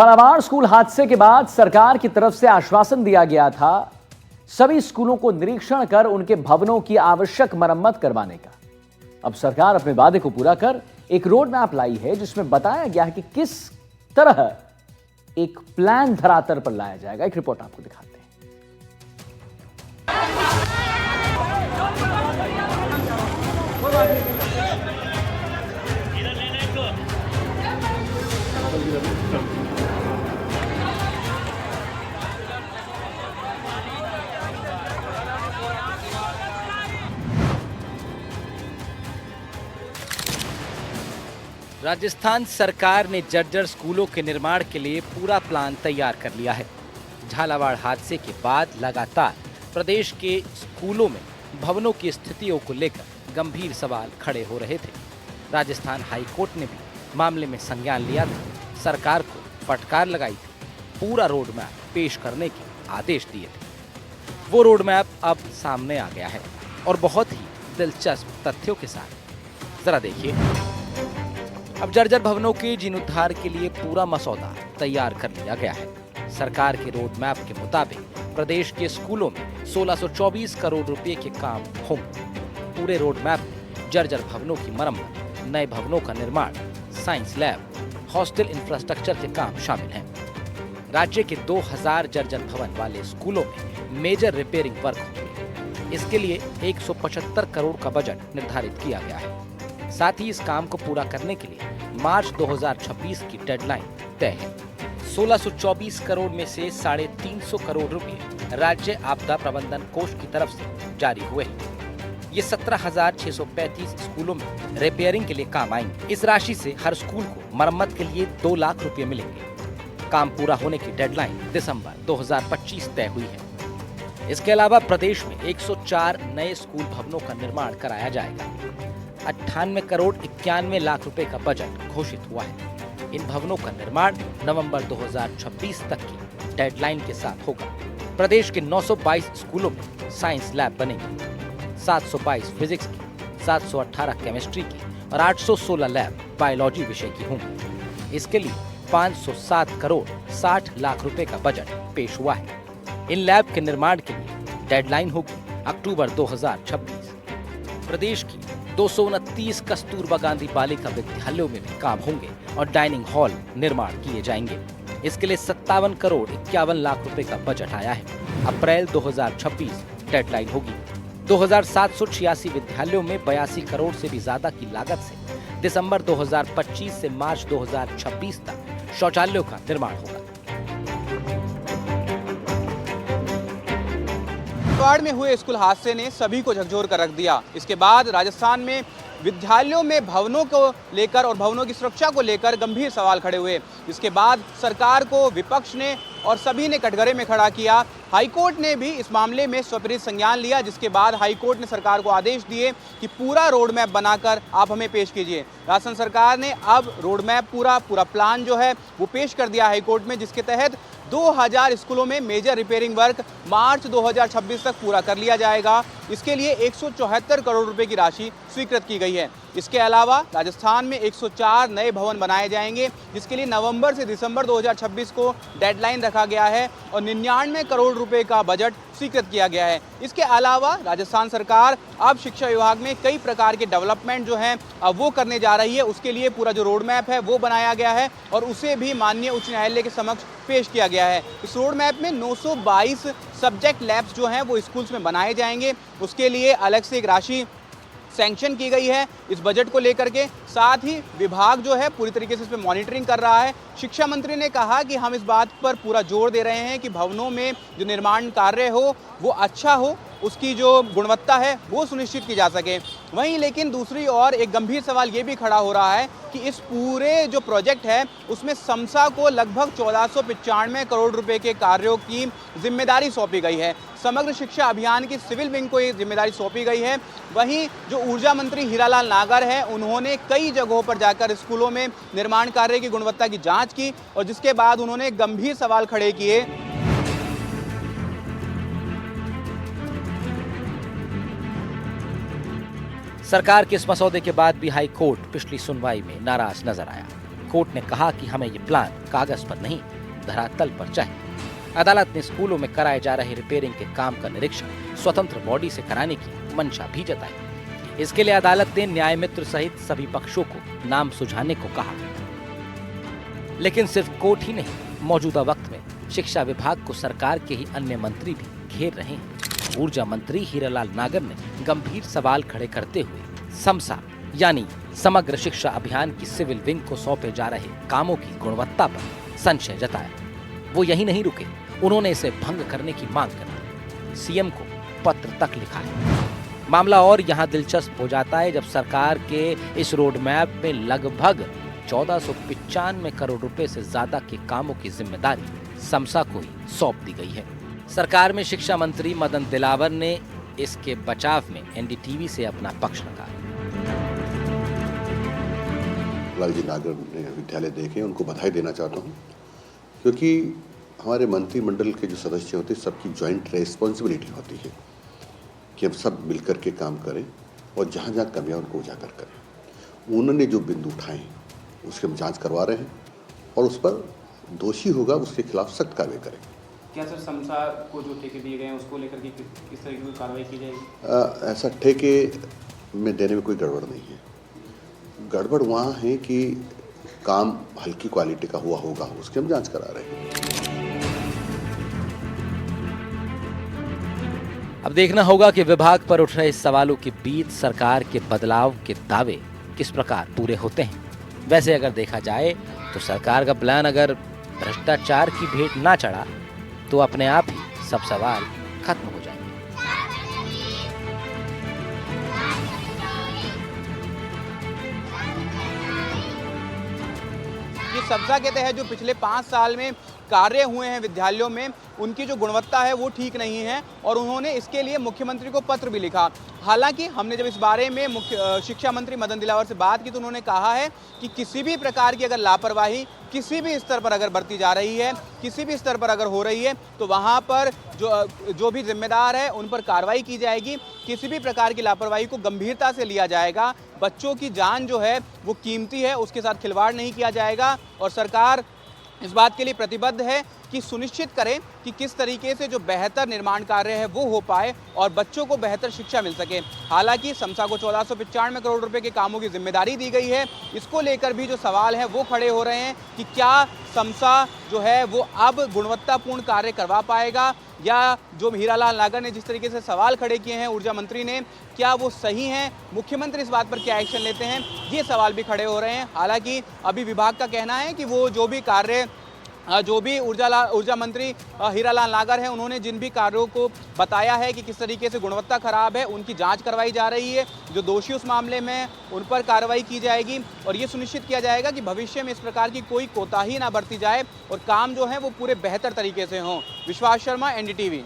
Jhalawar school हादसे के बाद सरकार की तरफ से आश्वासन दिया गया था सभी स्कूलों को निरीक्षण कर उनके भवनों की आवश्यक मरम्मत करवाने का। अब सरकार अपने वादे को पूरा कर एक रोड मैप लाई है जिसमें बताया गया है कि किस तरह एक प्लान धरातल पर लाया जाएगा। एक रिपोर्ट आपको दिखाते हैं। राजस्थान सरकार ने जर्जर स्कूलों के निर्माण के लिए पूरा प्लान तैयार कर लिया है। झालावाड़ हादसे के बाद लगातार प्रदेश के स्कूलों में भवनों की स्थितियों को लेकर गंभीर सवाल खड़े हो रहे थे। राजस्थान हाई कोर्ट ने भी मामले में संज्ञान लिया था, सरकार को फटकार लगाई थी, पूरा रोड मैप पेश करने के आदेश दिए थे। वो रोड मैप अब सामने आ गया है और बहुत ही दिलचस्प तथ्यों के साथ। जरा देखिए। अब जर्जर भवनों के जीर्णोद्धार के लिए पूरा मसौदा तैयार कर लिया गया है। सरकार के रोड मैप के मुताबिक प्रदेश के स्कूलों में 1624 करोड़ रुपए के काम होंगे। पूरे रोड मैप में जर्जर भवनों की मरम्मत, नए भवनों का निर्माण, साइंस लैब, हॉस्टल इंफ्रास्ट्रक्चर के काम शामिल हैं। राज्य के 2000 जर्जर भवन वाले स्कूलों में मेजर रिपेयरिंग वर्क होंगे। इसके लिए 175 करोड़ का बजट निर्धारित किया गया है। साथ ही इस काम को पूरा करने के लिए मार्च 2026 की डेडलाइन तय है। 1624 करोड़ में से 350 करोड़ रुपए राज्य आपदा प्रबंधन कोष की तरफ से जारी हुए हैं। ये 17,635 स्कूलों में रिपेयरिंग के लिए काम आएंगे। इस राशि से हर स्कूल को मरम्मत के लिए 2 लाख रुपए मिलेंगे। काम पूरा होने की डेडलाइन दिसंबर 2025 तय हुई है। इसके अलावा प्रदेश में 104 नए स्कूल भवनों का निर्माण कराया जाएगा। 98 करोड़ 91 लाख रुपए का बजट घोषित हुआ है। इन भवनों का निर्माण नवंबर 2026 तक की डेडलाइन के साथ होगा। प्रदेश के 922 स्कूलों में साइंस लैब बनेंगे। 722 फिजिक्स की, 718 केमिस्ट्री की और 816 लैब बायोलॉजी विषय की होंगी। इसके लिए 507 करोड़ 60 लाख रुपए का बजट पेश हुआ है। इन लैब के निर्माण के लिए डेडलाइन होगी अक्टूबर 2026। प्रदेश की 229 कस्तूरबा गांधी बालिका विद्यालयों में भी काम होंगे और डाइनिंग हॉल निर्माण किए जाएंगे। इसके लिए 57 करोड़ 51 लाख रुपए का बजट आया है। अप्रैल 2026 डेडलाइन होगी। 2786 विद्यालयों में 82 करोड़ से भी ज्यादा की लागत से दिसंबर 2025 से मार्च 2026 तक शौचालयों का निर्माण होगा। झालावाड़ में हुए स्कूल हादसे ने सभी को झकझोर कर रख दिया। इसके बाद राजस्थान में विद्यालयों में भवनों को लेकर और भवनों की सुरक्षा को लेकर गंभीर सवाल खड़े हुए। इसके बाद सरकार को विपक्ष ने और सभी ने कटघरे में खड़ा किया। हाईकोर्ट ने भी इस मामले में स्वपरित संज्ञान लिया, जिसके बाद हाईकोर्ट ने सरकार को आदेश दिए कि पूरा रोड मैप बनाकर आप हमें पेश कीजिए। राजस्थान सरकार ने अब रोड मैप पूरा प्लान जो है वो पेश कर दिया हाईकोर्ट में, जिसके तहत 2000 स्कूलों में मेजर रिपेयरिंग वर्क मार्च 2026 तक पूरा कर लिया जाएगा। इसके लिए 174 करोड़ रुपए की राशि स्वीकृत की गई है। इसके अलावा राजस्थान में 104 नए भवन बनाए जाएंगे, जिसके लिए नवंबर से दिसंबर 2026 को डेडलाइन रखा गया है और 99 करोड़ रुपए का बजट स्वीकृत किया गया है। इसके अलावा राजस्थान सरकार अब शिक्षा विभाग में कई प्रकार के डेवलपमेंट जो हैं अब वो करने जा रही है। उसके लिए पूरा जो रोड मैप है वो बनाया गया है और उसे भी माननीय उच्च न्यायालय के समक्ष पेश किया गया है। इस रोड मैप में 922 सब्जेक्ट लैब्स जो हैं वो स्कूल्स में बनाए जाएंगे। उसके लिए अलग से एक राशि सैंक्शन की गई है इस बजट को लेकर के। साथ ही विभाग जो है पूरी तरीके से इस पर मॉनिटरिंग कर रहा है। शिक्षा मंत्री ने कहा कि हम इस बात पर पूरा जोर दे रहे हैं कि भवनों में जो निर्माण कार्य हो वो अच्छा हो, उसकी जो गुणवत्ता है वो सुनिश्चित की जा सके। वहीं लेकिन दूसरी ओर एक गंभीर सवाल ये भी खड़ा हो रहा है कि इस पूरे जो प्रोजेक्ट है उसमें समसा को लगभग 1495 करोड़ रुपए के कार्यों की जिम्मेदारी सौंपी गई है। समग्र शिक्षा अभियान की सिविल विंग को ये जिम्मेदारी सौंपी गई है। वहीं जो ऊर्जा मंत्री हीरालाल नागर हैं, उन्होंने कई जगहों पर जाकर स्कूलों में निर्माण कार्य की गुणवत्ता की जांच की और जिसके बाद उन्होंने गंभीर सवाल खड़े किए। सरकार के इस मसौदे के बाद भी हाई कोर्ट पिछली सुनवाई में नाराज नजर आया। कोर्ट ने कहा कि हमें ये प्लान कागज पर नहीं, धरातल पर चाहिए। अदालत ने स्कूलों में कराए जा रहे रिपेयरिंग के काम का निरीक्षण स्वतंत्र बॉडी से कराने की मंशा भी जताई। इसके लिए अदालत ने न्याय मित्र सहित सभी पक्षों को नाम सुझाने को कहा। लेकिन सिर्फ कोर्ट ही नहीं, मौजूदा वक्त में शिक्षा विभाग को सरकार के ही अन्य मंत्री भी घेर रहे हैं। ऊर्जा मंत्री हीरालाल नागर ने गंभीर सवाल खड़े करते हुए समसा यानी समग्र शिक्षा अभियान की सिविल विंग को सौंपे जा रहे कामों की गुणवत्ता पर संशय जताया। वो यही नहीं रुके, उन्होंने इसे भंग करने की मांग कर सीएम को पत्र तक लिखा है। मामला और यहाँ दिलचस्प हो जाता है जब सरकार के इस रोड मैप में लगभग 1495 करोड़ रुपए से ज्यादा के कामों की जिम्मेदारी समसा को ही सौंप दी गई है। सरकार में शिक्षा मंत्री मदन दिलावर ने इसके बचाव में एनडीटीवी से अपना पक्ष रखा। लालजी नागर ने विद्यालय देखे, उनको बधाई देना चाहता हूँ, क्योंकि हमारे मंत्रिमंडल के जो सदस्य होते हैं सबकी जॉइंट रेस्पॉन्सिबिलिटी होती है कि हम सब मिलकर के काम करें और जहाँ जहाँ कमियाँ उनको उजागर करें। उन्होंने जो बिंदु उठाए उसकी हम जांच करवा रहे हैं और उस पर दोषी होगा उसके खिलाफ सख्त कार्रवाई करें। क्या सर समसा को जो ठेके दिए गए हैं उसको लेकर के किस तरीके की कार्रवाई की जाएगी? ऐसा ठेके में देने में कोई गड़बड़ नहीं है। गड़बड़ वहाँ है कि काम हल्की क्वालिटी का हुआ होगा, उसकी हम जांच करा रहे हैं। अब देखना होगा कि विभाग पर उठ रहे सवालों के बीच सरकार के बदलाव के दावे किस प्रकार पूरे होते हैं। वैसे अगर देखा जाए तो सरकार का प्लान अगर भ्रष्टाचार की भेंट ना चढ़ा तो अपने आप ही सब सवाल खत्म हो जाएंगे। ये समसा के तहत जो पिछले 5 साल में कार्य हुए हैं विद्यालयों में, उनकी जो गुणवत्ता है वो ठीक नहीं है और उन्होंने इसके लिए मुख्यमंत्री को पत्र भी लिखा। हालांकि हमने जब इस बारे में शिक्षा मंत्री मदन दिलावर से बात की तो उन्होंने कहा है कि किसी भी प्रकार की अगर लापरवाही किसी भी स्तर पर अगर बरती जा रही है, किसी भी स्तर पर अगर हो रही है तो वहाँ पर जो भी जिम्मेदार है उन पर कार्रवाई की जाएगी। किसी भी प्रकार की लापरवाही को गंभीरता से लिया जाएगा। बच्चों की जान जो है वो कीमती है, उसके साथ खिलवाड़ नहीं किया जाएगा और सरकार इस बात के लिए प्रतिबद्ध है कि सुनिश्चित करें कि किस तरीके से जो बेहतर निर्माण कार्य है वो हो पाए और बच्चों को बेहतर शिक्षा मिल सके। हालांकि समसा को 1495 करोड़ रुपए के कामों की जिम्मेदारी दी गई है। इसको लेकर भी जो सवाल है वो खड़े हो रहे हैं कि क्या समसा जो है वो अब गुणवत्तापूर्ण कार्य करवा पाएगा या जो हीरालाल नागर ने जिस तरीके से सवाल खड़े किए हैं ऊर्जा मंत्री ने, क्या वो सही हैं? मुख्यमंत्री इस बात पर क्या एक्शन लेते हैं? ये सवाल भी खड़े हो रहे हैं। हालांकि अभी विभाग का कहना है कि वो जो भी कार्य जो भी ऊर्जा मंत्री हीरालाल नागर हैं उन्होंने जिन भी कार्यों को बताया है कि किस तरीके से गुणवत्ता खराब है, उनकी जांच करवाई जा रही है। जो दोषी उस मामले में उन पर कार्रवाई की जाएगी और ये सुनिश्चित किया जाएगा कि भविष्य में इस प्रकार की कोई कोताही ना बरती जाए और काम जो है वो पूरे बेहतर तरीके से हों। विश्वास शर्मा, एनडीटीवी।